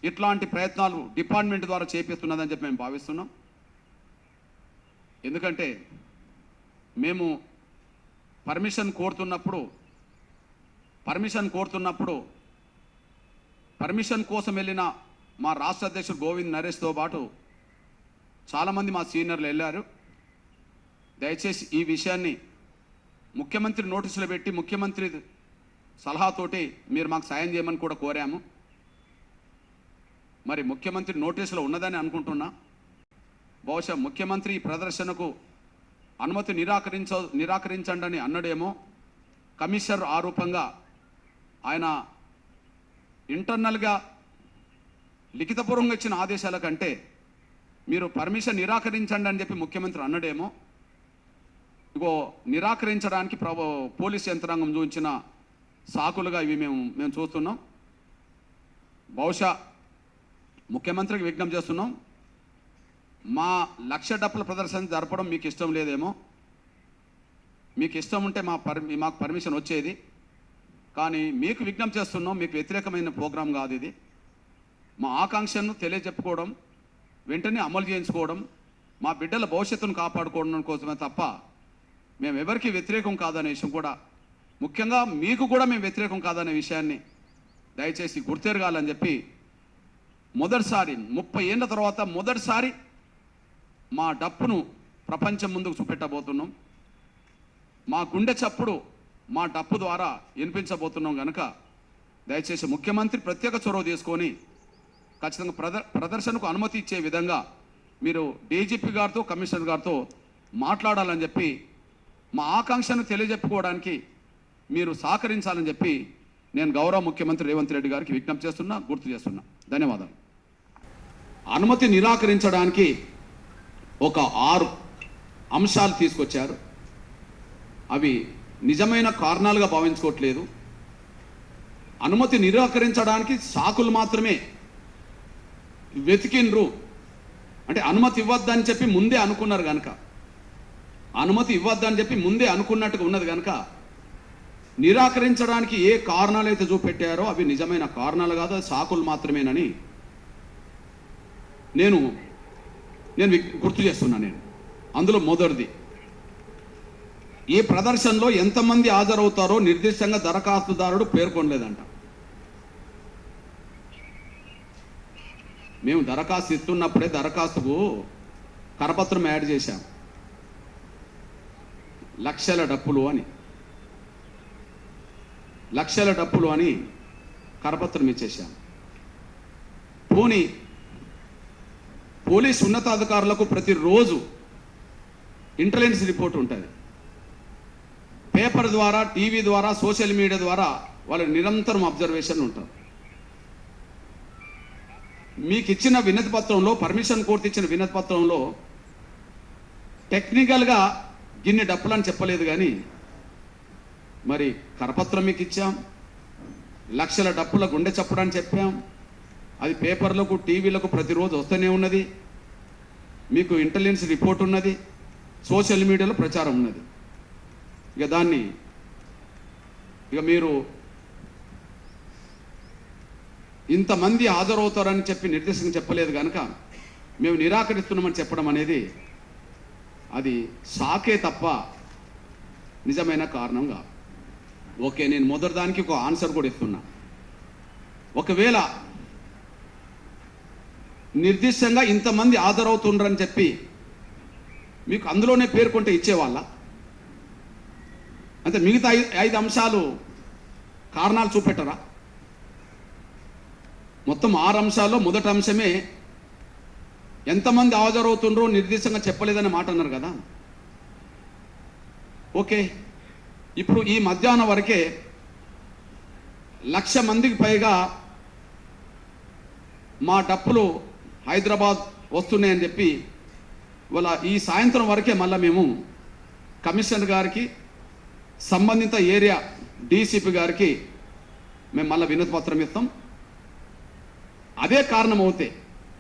S1: ఇట్లాంటి ప్రయత్నాలు డిపార్ట్మెంట్ ద్వారా చేపిస్తున్నదని చెప్పి మేము భావిస్తున్నాం. ఎందుకంటే మేము పర్మిషన్ కోరుతున్నప్పుడు పర్మిషన్ కోసం వెళ్ళిన మా రాష్ట్ర అధ్యక్షుడు గోవింద్ నరేష్తో పాటు చాలామంది మా సీనియర్లు వెళ్ళారు. దయచేసి ఈ విషయాన్ని ముఖ్యమంత్రి నోటీసులో పెట్టి ముఖ్యమంత్రి సలహాతోటి మీరు మాకు సాయం చేయమని కూడా కోరాము. మరి ముఖ్యమంత్రి నోటీసులో ఉన్నదని అనుకుంటున్నా. బహుశా ముఖ్యమంత్రి ఈ ప్రదర్శనకు అనుమతి నిరాకరించండి అని అన్నడేమో. కమిషనర్ ఆరూపంగా ఆయన ఇంటర్నల్గా లిఖితపూర్వకంగా ఇచ్చిన ఆదేశాల కంటే మీరు పర్మిషన్ నిరాకరించండి అని చెప్పి ముఖ్యమంత్రి అన్నడేమో. ఇగో నిరాకరించడానికి పోలీస్ యంత్రాంగం చూపించిన సాకులుగా ఇవి మేము చూస్తున్నాం. బహుశా ముఖ్యమంత్రికి విజ్ఞప్తి చేస్తున్నాం, మా 1,00,000 డప్పుల ప్రదర్శన జరపడం మీకు ఇష్టం లేదేమో. మీకు ఇష్టం ఉంటే మాకు పర్మిషన్ వచ్చేది. కానీ మీకు విజ్ఞప్తి చేస్తున్నాం, మీకు వ్యతిరేకమైన ప్రోగ్రాం కాదు ఇది. మా ఆకాంక్షను తెలియజెప్పుకోవడం, వెంటనే అమలు చేయించుకోవడం, మా బిడ్డల భవిష్యత్తును కాపాడుకోవడం కోసమే తప్ప మేము ఎవరికి వ్యతిరేకం కాదనే విషయం కూడా, ముఖ్యంగా మీకు కూడా మేము వ్యతిరేకం కాదనే విషయాన్ని దయచేసి గుర్తెరగాలని చెప్పి మొదటిసారి 30 ఏళ్ళ తర్వాత మొదటిసారి మా డప్పును ప్రపంచం ముందుకు చూపెట్టబోతున్నాం. మా గుండె చప్పుడు మా డప్పు ద్వారా వినిపించబోతున్నాం కనుక దయచేసి ముఖ్యమంత్రి ప్రత్యేక చొరవ తీసుకొని ఖచ్చితంగా ప్రదర్శనకు అనుమతి ఇచ్చే విధంగా మీరు డీజీపీ గారితో కమిషనర్ గారితో మాట్లాడాలని చెప్పి మా ఆకాంక్షను తెలియజెప్పుకోవడానికి మీరు సహకరించాలని చెప్పి నేను గౌరవ ముఖ్యమంత్రి రేవంత్ రెడ్డి గారికి విజ్ఞప్తి చేస్తున్నా, గుర్తు చేస్తున్నా. ధన్యవాదాలు. అనుమతి నిరాకరించడానికి ఒక 6 అంశాలు తీసుకొచ్చారు. అవి నిజమైన కారణాలుగా భావించుకోవట్లేదు. అనుమతి నిరాకరించడానికి సాకులు మాత్రమే వెతికిండ్రు. అంటే అనుమతి ఇవ్వద్దని చెప్పి ముందే అనుకున్నారు కనుక, అనుమతి ఇవ్వద్దని చెప్పి ముందే అనుకున్నట్టుగా ఉన్నది కనుక నిరాకరించడానికి ఏ కారణాలు అయితే చూపెట్టారో అవి నిజమైన కారణాలు కాదు, అది సాకులు మాత్రమేనని నేను గుర్తు చేస్తున్నాను. నేను అందులో మొదటిది, ఈ ప్రదర్శనలో ఎంతమంది హాజరవుతారో నిర్దిష్టంగా దరఖాస్తుదారుడు పేర్కొనలేదంట. మేము దరఖాస్తు ఇస్తున్నప్పుడే దరఖాస్తుకు కరపత్రం యాడ్ చేశాం, లక్షల డప్పులు అని కరపత్రం ఇచ్చేశాం. పోలీస్ ఉన్నతాధికారులకు ప్రతిరోజు ఇంటెలిజెన్స్ రిపోర్ట్ ఉంటుంది. పేపర్ ద్వారా, టీవీ ద్వారా, సోషల్ మీడియా ద్వారా వాళ్ళు నిరంతరం అబ్జర్వేషన్ ఉంటారు. మీకు ఇచ్చిన వినతి పత్రంలో, పర్మిషన్ కోర్టు ఇచ్చిన వినతి పత్రంలో టెక్నికల్గా గిన్నె డప్పులని చెప్పలేదు, కానీ మరి కరపత్రం మీకు ఇచ్చాం, లక్షల డప్పుల గుండె చప్పుడని చెప్పాం. అది పేపర్లకు, టీవీలకు ప్రతిరోజు వస్తూనే ఉన్నది. మీకు ఇంటెలిజెన్స్ రిపోర్ట్ ఉన్నది, సోషల్ మీడియాలో ప్రచారం ఉన్నది. ఇక మీరు ఇంతమంది హాజరవుతారని చెప్పి నిర్దేశంగా చెప్పలేదు కనుక మేము నిరాకరిస్తున్నామని చెప్పడం అనేది అది సాకే తప్ప నిజమైన కారణం కాదు. ఓకే, నేను మొదటి దానికి ఒక ఆన్సర్ కూడా ఇస్తున్నా. ఒకవేళ నిర్దిష్టంగా ఇంతమంది హాజరవుతుండ్రని చెప్పి మీకు అందులోనే పేర్కొంటే ఇచ్చేవాళ్ళ? అంటే మిగతా 5 అంశాలు కారణాలు చూపెట్టరా? మొత్తం 6 అంశాల్లో మొదటి అంశమే ఎంతమంది హాజరవుతుండ్రో నిర్దిష్టంగా చెప్పలేదనే మాట అన్నారు కదా. ఓకే, ఇప్పుడు ఈ మధ్యాహ్నం వరకే 1,00,000 మందికి పైగా మా డప్పులు హైదరాబాద్ వస్తున్నాయని చెప్పి వాళ్ళ ఈ సాయంత్రం వరకే మళ్ళీ మేము కమిషనర్ గారికి, సంబంధిత ఏరియా డీసీపీ గారికి మేము మళ్ళీ వినతి పత్రం ఇస్తాం. అదే కారణం అవుతే,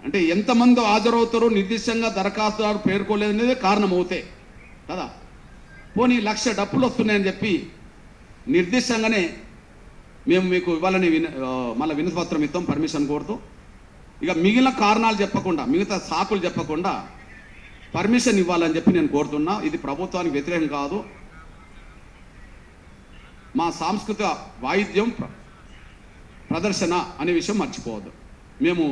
S1: అంటే ఎంతమంది హాజరవుతారో నిర్దిష్టంగా దరఖాస్తుదారు పేర్కోలేదనేదే కారణం అవుతే కదా. పోనీ 1,00,000 డప్పులు వస్తున్నాయని చెప్పి నిర్దిష్టంగానే మేము మీకు ఇవ్వాలని మళ్ళీ వినతి పత్రం ఇస్తాం పర్మిషన్ కోరుతూ. ఇక మిగిలిన కారణాలు చెప్పకుండా, మిగతా సాకులు చెప్పకుండా పర్మిషన్ ఇవ్వాలని చెప్పి నేను కోరుతున్నా. ఇది ప్రభుత్వానికి వ్యతిరేకం కాదు. మా సాంస్కృతిక వాయిద్యం ప్రదర్శన అనే విషయం మర్చిపోవద్దు. మేము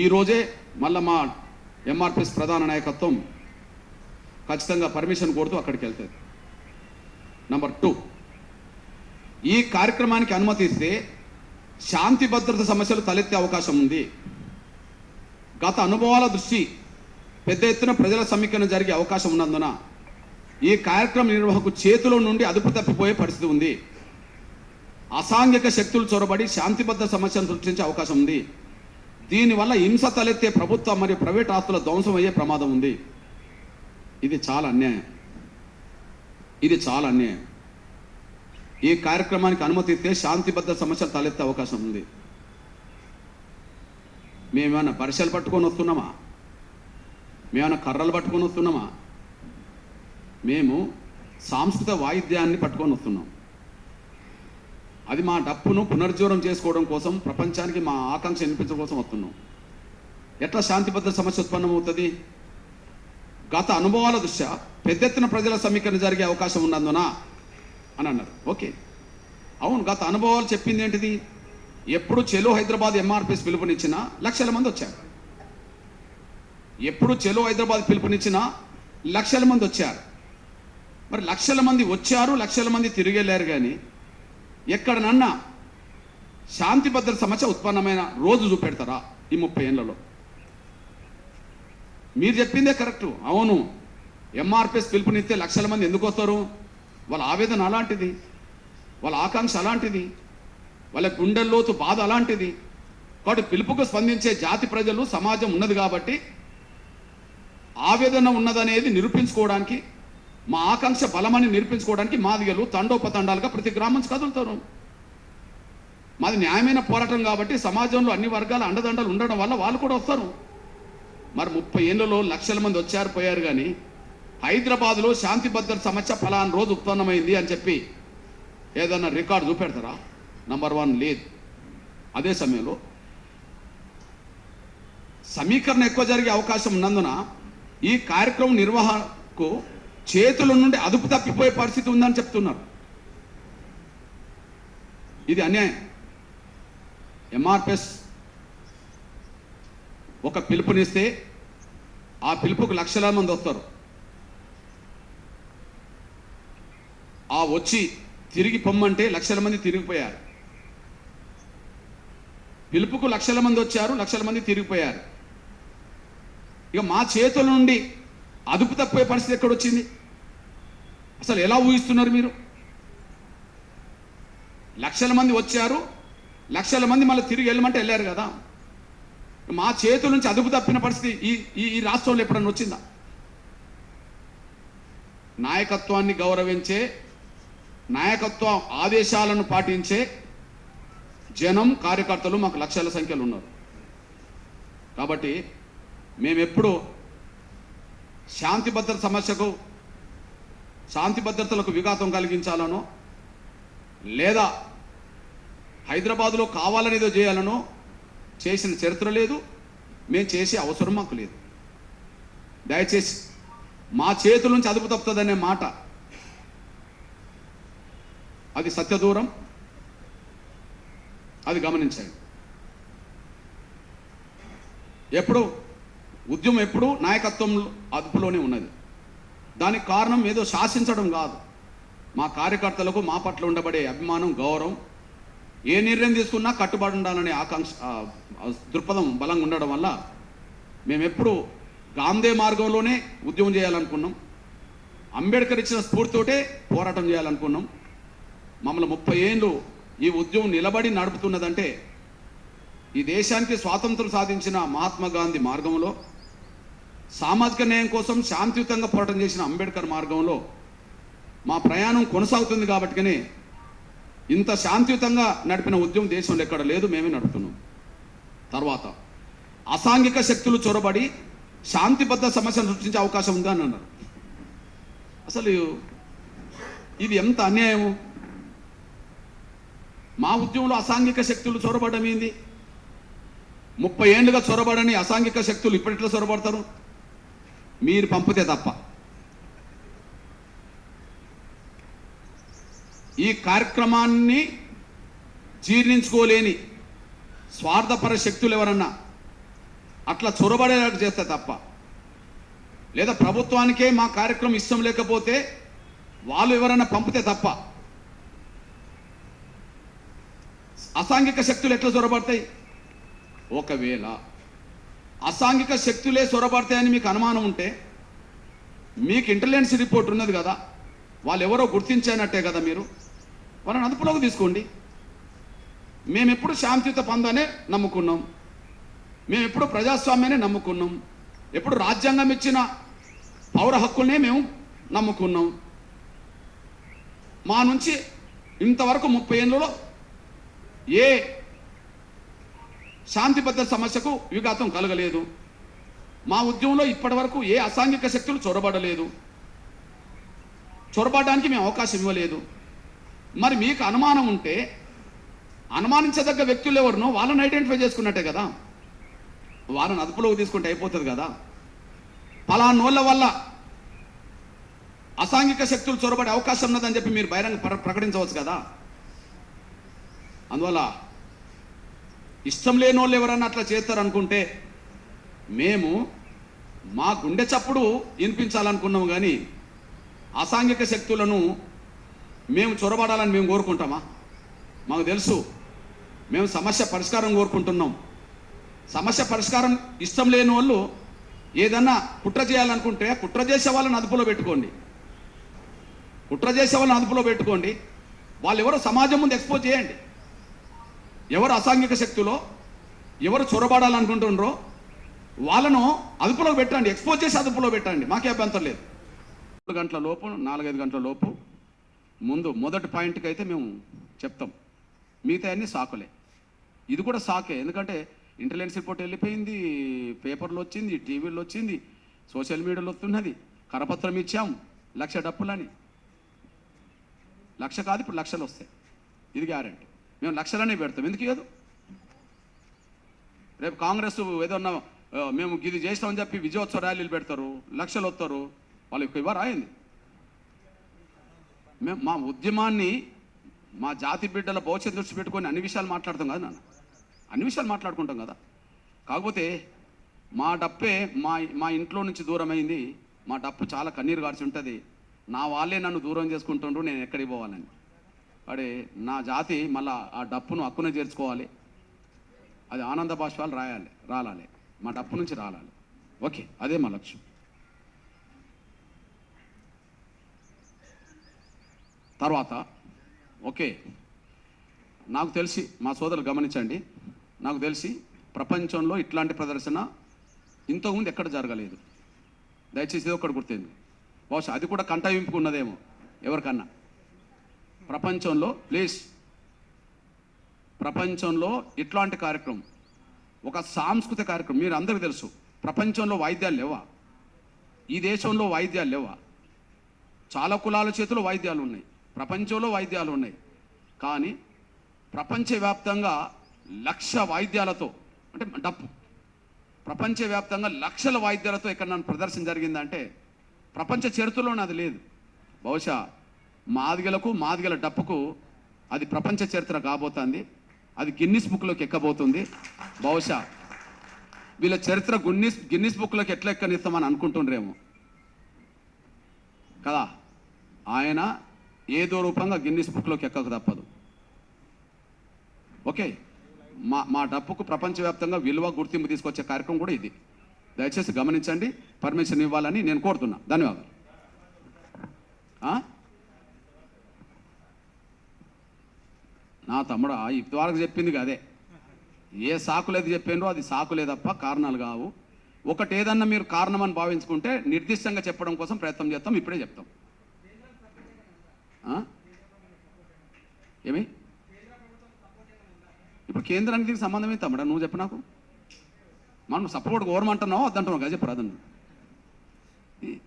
S1: ఈరోజే మళ్ళీ మా ఎంఆర్పిఎస్ ప్రధాన నాయకత్వం ఖచ్చితంగా పర్మిషన్ కోరుతూ అక్కడికి వెళ్తుంది. నంబర్ 2, ఈ కార్యక్రమానికి అనుమతి ఇస్తే శాంతి భద్రత సమస్యలు తలెత్తే అవకాశం ఉంది. గత అనుభవాల దృష్టి పెద్ద ఎత్తున ప్రజల సమీకరణ జరిగే అవకాశం ఉన్నందున ఈ కార్యక్రమ నిర్వహణకు చేతుల నుండి అదుపు తప్పిపోయే పరిస్థితి ఉంది. అసాంఘిక శక్తులు చొరబడి శాంతి భద్రత సమస్యను సృష్టించే అవకాశం ఉంది. దీనివల్ల హింస తలెత్తే ప్రభుత్వ మరియు ప్రైవేట్ ఆస్తుల ధ్వంసం అయ్యే ప్రమాదం ఉంది. ఇది చాలా అన్యాయం. ఈ కార్యక్రమానికి అనుమతి ఇస్తే శాంతి భద్రత సమస్యలు తలెత్తే అవకాశం ఉంది. మేమేమైనా పరిసలు పట్టుకొని వస్తున్నామా? మేమైనా కర్రలు పట్టుకొని వస్తున్నామా? మేము సాంస్కృతిక వాయిద్యాన్ని పట్టుకొని వస్తున్నాం. అది మా డప్పును పునరుజ్జీవనం చేసుకోవడం కోసం, ప్రపంచానికి మా ఆకాంక్ష వినిపించడం కోసం వస్తున్నాం. ఎట్లా శాంతి భద్రత సమస్య ఉత్పన్నమవుతుంది? గత అనుభవాల దృష్ట్యా పెద్ద ఎత్తున ప్రజల సమీకరణ జరిగే అవకాశం ఉన్నందున అని అన్నారు. ఓకే, అవును, గత అనుభవాలు చెప్పింది ఏంటిది? ఎప్పుడు చెలో హైదరాబాద్ ఎంఆర్పిఎస్ పిలుపునిచ్చినా లక్షల మంది వచ్చారు. ఎప్పుడు చెలో హైదరాబాద్ పిలుపునిచ్చినా లక్షల మంది వచ్చారు. మరి లక్షల మంది వచ్చారు, లక్షల మంది తిరిగెళ్ళారు. కానీ ఎక్కడనన్నా శాంతి భద్రత సమస్య ఉత్పన్నమైన రోజు చూపెడతారా ఈ 30 ఏళ్లలో? మీరు చెప్పిందే కరెక్టు. అవును, ఎంఆర్పిఎస్ పిలుపునిస్తే లక్షల మంది ఎందుకు వస్తారు? వాళ్ళ ఆవేదన అలాంటిది, వాళ్ళ ఆకాంక్ష అలాంటిది, వాళ్ళ గుండెల్లోతు బాధ అలాంటిది. కాబట్టి పిలుపుకు స్పందించే జాతి ప్రజలు, సమాజం ఉన్నది కాబట్టి ఆవేదన ఉన్నదనేది నిరూపించుకోవడానికి, మా ఆకాంక్ష బలమని నిరూపించుకోవడానికి మాదిగలు తండోపతండాలుగా ప్రతి గ్రామం నుంచి కదులుతారు. మాది న్యాయమైన పోరాటం కాబట్టి సమాజంలో అన్ని వర్గాల అండదండలు ఉండడం వల్ల వాళ్ళు కూడా వస్తారు. మరి 30 ఏళ్లలో లక్షల మంది వచ్చారు పోయారు. కానీ హైదరాబాద్లో శాంతి భద్రత సమస్య ఫలానా రోజు ఉత్పన్నమైంది అని చెప్పి ఏదన్నా రికార్డు చూపెడతారా? నంబర్ 1 లేదు. అదే సమయంలో సమీకరణ ఎక్కువ జరిగే అవకాశం ఉన్నందున ఈ కార్యక్రమం నిర్వహణకు చేతుల నుండి అదుపు తప్పిపోయే పరిస్థితి ఉందని చెప్తున్నారు. ఇది అన్యాయం. ఎంఆర్పిఎస్ ఒక పిలుపునిస్తే ఆ పిలుపుకు లక్షల మంది వస్తారు. ఆ వచ్చి తిరిగి పొమ్మంటే లక్షల మంది తిరిగిపోయారు. పిలుపుకు లక్షల మంది వచ్చారు, లక్షల మంది తిరిగిపోయారు. ఇక మా చేతుల నుండి అదుపు తప్పే పరిస్థితి ఎక్కడొచ్చింది? అసలు ఎలా ఊహిస్తున్నారు మీరు? లక్షల మంది వచ్చారు, లక్షల మంది మళ్ళీ తిరిగి వెళ్ళమంటే వెళ్ళారు కదా. మా చేతుల నుంచి అదుపు తప్పిన పరిస్థితి ఈ రాష్ట్రంలో ఎప్పుడన్నా వచ్చిందా? నాయకత్వాన్ని గౌరవించే, నాయకత్వ ఆదేశాలను పాటించే జనం, కార్యకర్తలు మాకు లక్షల సంఖ్యలో ఉన్నారు. కాబట్టి మేమెప్పుడు శాంతి భద్రత సమస్యకు, శాంతి భద్రతలకు విఘాతం కలిగించాలనో లేదా హైదరాబాదులో కావాలనేదో చేయాలనో చేసిన చరిత్ర లేదు. మేము చేసే అవసరం మాకు లేదు. దయచేసి మా చేతుల నుంచి అదుపు తప్పుతుందనే మాట అది సత్యదూరం. అది గమనించండి. ఉద్యమం ఎప్పుడు నాయకత్వం అదుపులోనే ఉన్నది. దానికి కారణం ఏదో శాసించడం కాదు. మా కార్యకర్తలకు మా పట్ల ఉండబడే అభిమానం, గౌరవం, ఏ నిర్ణయం తీసుకున్నా కట్టుబడి ఉండాలనే ఆకాంక్ష, దృక్పథం బలంగా ఉండడం వల్ల మేమెప్పుడు గాంధీ మార్గంలోనే ఉద్యమం చేయాలనుకున్నాం. అంబేద్కర్ ఇచ్చిన స్ఫూర్తితోటే పోరాటం చేయాలనుకున్నాం. మమ్మల్ని 30 ఏళ్ళు ఈ ఉద్యమం నిలబడి నడుపుతున్నదంటే ఈ దేశానికి స్వాతంత్రం సాధించిన మహాత్మా గాంధీ మార్గంలో, సామాజిక న్యాయం కోసం శాంతియుతంగా పోరాటం చేసిన అంబేద్కర్ మార్గంలో మా ప్రయాణం కొనసాగుతుంది. కాబట్టినే ఇంత శాంతియుతంగా నడిపిన ఉద్యమం దేశంలో ఎక్కడ లేదు. మేమే నడుపుతున్నాం. తర్వాత అసాంఘిక శక్తులు చొరబడి శాంతిబద్ధ సమస్యను సృష్టించే అవకాశం ఉందా అని అన్నారు. అసలు ఇది ఎంత అన్యాయము! మా ఉద్యమంలో అసాంఘిక శక్తులు చొరబడడం ఏంది? 30 ఏళ్ళుగా చొరబడని అసాంఘిక శక్తులు ఇప్పటిట్లో చొరబడతారు? మీరు పంపితే తప్ప. ఈ కార్యక్రమాన్ని జీర్ణించుకోలేని స్వార్థపర శక్తులు ఎవరన్నా అట్లా చొరబడేలాగా చేస్తే తప్ప, లేదా ప్రభుత్వానికే మా కార్యక్రమం ఇష్టం లేకపోతే వాళ్ళు ఎవరైనా పంపితే తప్ప అసాంఘిక శక్తులు ఎట్లా చొరబడతాయి? ఒకవేళ అసాంఘిక శక్తులే చొరబడతాయని మీకు అనుమానం ఉంటే మీకు ఇంటెలిజెన్స్ రిపోర్ట్ ఉన్నది కదా, వాళ్ళు ఎవరో గుర్తించానట్టే కదా, మీరు వాళ్ళని అదుపులోకి తీసుకోండి. మేమెప్పుడు శాంతియుత పందానే నమ్ముకున్నాం. మేమెప్పుడు ప్రజాస్వామ్యాన్ని నమ్ముకున్నాం. ఎప్పుడు రాజ్యాంగం ఇచ్చిన పౌర హక్కుల్నే మేము నమ్ముకున్నాం. మా నుంచి ఇంతవరకు 30 ఏళ్ళలో ఏ శాంతి భద్రత సమస్యకు విఘాతం కలగలేదు. మా ఉద్యమంలో ఇప్పటి వరకు ఏ అసాంఘిక శక్తులు చొరబడలేదు. చొరబడడానికి మేము అవకాశం ఇవ్వలేదు. మరి మీకు అనుమానం ఉంటే అనుమానించదగ్గ వ్యక్తులు ఎవరినో వాళ్ళని ఐడెంటిఫై చేసుకున్నట్టే కదా, వాళ్ళని అదుపులోకి తీసుకుంటే అయిపోతుంది కదా. పలానోళ్ళ వల్ల అసాంఘిక శక్తులు చొరబడే అవకాశం ఉన్నదని చెప్పి మీరు బహిరంగ ప్రకటించవచ్చు కదా. అందువల్ల ఇష్టం లేని వాళ్ళు ఎవరన్నా అట్లా చేస్తారనుకుంటే మేము మా గుండె చప్పుడు వినిపించాలనుకున్నాము, కానీ అసాంఘిక శక్తులను మేము చొరబడాలని మేము కోరుకుంటామా? మాకు తెలుసు, మేము సమస్య పరిష్కారం కోరుకుంటున్నాం. సమస్య పరిష్కారం ఇష్టం లేని వాళ్ళు ఏదన్నా కుట్ర చేయాలనుకుంటే కుట్ర చేసే వాళ్ళని అదుపులో పెట్టుకోండి, కుట్ర చేసే వాళ్ళని అదుపులో పెట్టుకోండి. వాళ్ళు ఎవరో సమాజం ముందు ఎక్స్పోజ్ చేయండి. ఎవరు అసాంఘిక శక్తులో ఎవరు చొరబడాలనుకుంటున్నారో వాళ్ళను అదుపులో పెట్టండి, ఎక్స్పోజ్ చేసి అదుపులో పెట్టండి, మాకే అభ్యంతరం లేదు. 4 గంటల లోపు 4-5 గంటల లోపు ముందు మొదటి పాయింట్కి అయితే మేము చెప్తాం. మిగతా అన్ని సాకులే. ఇది కూడా సాకే, ఎందుకంటే ఇంటెలిజెన్స్ రిపోర్ట్ వెళ్ళిపోయింది, పేపర్లో వచ్చింది, టీవీలో వచ్చింది, సోషల్ మీడియాలో వస్తున్నది. కరపత్రం ఇచ్చాం 1,00,000 డప్పులని. 1,00,000 కాదు, ఇప్పుడు లక్షలు వస్తాయి. ఇది గ్యారెంటీ. మేము లక్షలనే పెడతాం. ఎందుకు ఇవ్వదు? రేపు కాంగ్రెస్ ఏదన్నా మేము ఇది చేస్తామని చెప్పి విజయోత్సవ ర్యాలీలు పెడతారు, లక్షలు వస్తారు, వాళ్ళకి ఇవ్వరా అయింది. మేము మా ఉద్యమాన్ని మా జాతి బిడ్డల భవిష్యత్తు దృష్టి పెట్టుకొని అన్ని విషయాలు మాట్లాడతాం కదా నాన్న, అన్ని విషయాలు మాట్లాడుకుంటాం కదా. కాకపోతే మా డప్పే మా ఇంట్లో నుంచి దూరమైంది. మా డప్పు చాలా కన్నీరు గార్చి ఉంటుంది. నా వాళ్ళే నన్ను దూరం చేసుకుంటుండ్రు, నేను ఎక్కడికి పోవాలని. అడే నా జాతి మళ్ళా ఆ డప్పును హక్కున చేర్చుకోవాలి, అది ఆనంద బాష్పాలు రాలాలి, మా డప్పు నుంచి రాలాలి. ఓకే, అదే మా లక్ష్యం. తర్వాత ఓకే, నాకు తెలిసి మా సోదరులు గమనించండి, నాకు తెలిసి ప్రపంచంలో ఇట్లాంటి ప్రదర్శన ఇంతకుముందు ఎక్కడ జరగలేదు. దయచేసి ఇది ఒక్కటి గుర్తింది. బహుశా అది కూడా కంటవింపుకున్నదేమో ఎవరికన్నా. ప్రపంచంలో ప్లీజ్, ప్రపంచంలో ఇట్లాంటి కార్యక్రమం ఒక సాంస్కృతిక కార్యక్రమం. మీరు అందరికీ తెలుసు, ప్రపంచంలో వాయిద్యాలు లేవా? ఈ దేశంలో వాయిద్యాలు లేవా? చాలా కులాల చేతిలో వాయిద్యాలు ఉన్నాయి, ప్రపంచంలో వాయిద్యాలు ఉన్నాయి. కానీ ప్రపంచవ్యాప్తంగా 1,00,000 వాయిద్యాలతో, అంటే డప్పు ప్రపంచవ్యాప్తంగా 1,00,000 వాయిద్యాలతో ఇక్కడ నన్ను ప్రదర్శన జరిగిందంటే ప్రపంచ చరిత్రలోనే అది లేదు. బహుశా మాదిగల డప్పుకు అది ప్రపంచ చరిత్ర కాబోతుంది, అది గిన్నిస్ బుక్లోకి ఎక్కబోతుంది. బహుశా వీళ్ళ చరిత్ర గిన్నిస్ బుక్లోకి ఎట్లా ఎక్కనిస్తామని అనుకుంటుండ్రేమో కదా. ఆయన ఏదో రూపంగా గిన్నిస్ బుక్లోకి ఎక్కక తప్పదు. ఓకే, మా డప్పుకు ప్రపంచవ్యాప్తంగా విలువ గుర్తింపు తీసుకొచ్చే కార్యక్రమం కూడా ఇది. దయచేసి గమనించండి, పర్మిషన్ ఇవ్వాలని నేను కోరుతున్నా. ధన్యవాదాలు. నా తమ్ముడు ఇప్పటివరకు చెప్పింది అదే. ఏ సాకులేదు చెప్పిండ్రో అది సాకులే తప్ప కారణాలు కావు. ఒకటి ఏదన్నా మీరు కారణం అని భావించుకుంటే నిర్దిష్టంగా చెప్పడం కోసం ప్రయత్నం చేస్తాం. ఇప్పుడే చెప్తాం. ఏమి ఇప్పుడు కేంద్రానికి దీనికి సంబంధం ఏంటి తమ్ముడా? నువ్వు చెప్పు నాకు. మనం సపోర్ట్ గవర్నమెంటున్నావు వద్దంటున్నావు కదా, చెప్పు అదన్ను.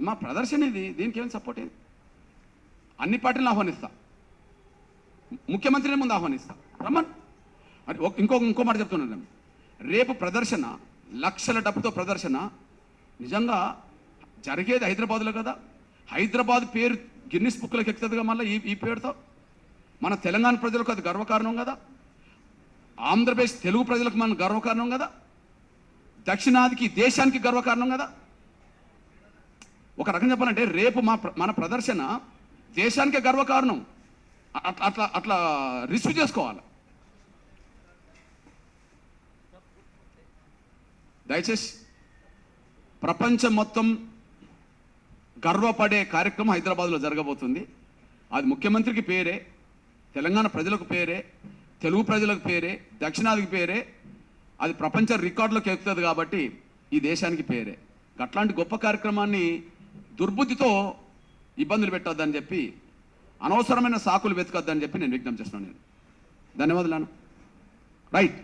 S1: మా ప్రదర్శన ఇది, దీనికి ఏమైనా సపోర్ట్ ఏంది? అన్ని పార్టీలను ఆహ్వానిస్తా, ముఖ్యమంత్రిని ముందు ఆహ్వానిస్తా, రమ్మన్. ఇంకో మాట చెప్తున్నాను, రేపు ప్రదర్శన 1,00,000 డబ్బుతో ప్రదర్శన నిజంగా జరిగేది హైదరాబాద్లో కదా. హైదరాబాద్ పేరు గిన్నిస్ బుక్లోకి ఎక్కుతుందిగా మళ్ళీ ఈ పేరుతో. మన తెలంగాణ ప్రజలకు అది గర్వకారణం కదా, ఆంధ్రప్రదేశ్ తెలుగు ప్రజలకు మన గర్వకారణం కదా, దక్షిణాదికి దేశానికి గర్వకారణం కదా. ఒక రకం చెప్పాలంటే రేపు మన ప్రదర్శన దేశానికే గర్వకారణం. అట్లా రిసీవ్ చేసుకోవాలి. దయచేసి ప్రపంచం మొత్తం గర్వపడే కార్యక్రమం హైదరాబాద్లో జరగబోతుంది. అది ముఖ్యమంత్రికి పేరే, తెలంగాణ ప్రజలకు పేరే, తెలుగు ప్రజలకు పేరే, దక్షిణాదికి పేరే. అది ప్రపంచ రికార్డులోకి ఎక్కుతుంది కాబట్టి ఈ దేశానికి పేరే. అట్లాంటి గొప్ప కార్యక్రమాన్ని దుర్బుద్ధితో ఇబ్బందులు పెట్టొద్దని చెప్పి, అనవసరమైన సాకులు వెతకొద్దని చెప్పి నేను విజ్ఞప్తి చేస్తున్నాను. ధన్యవాదాలు. రైట్.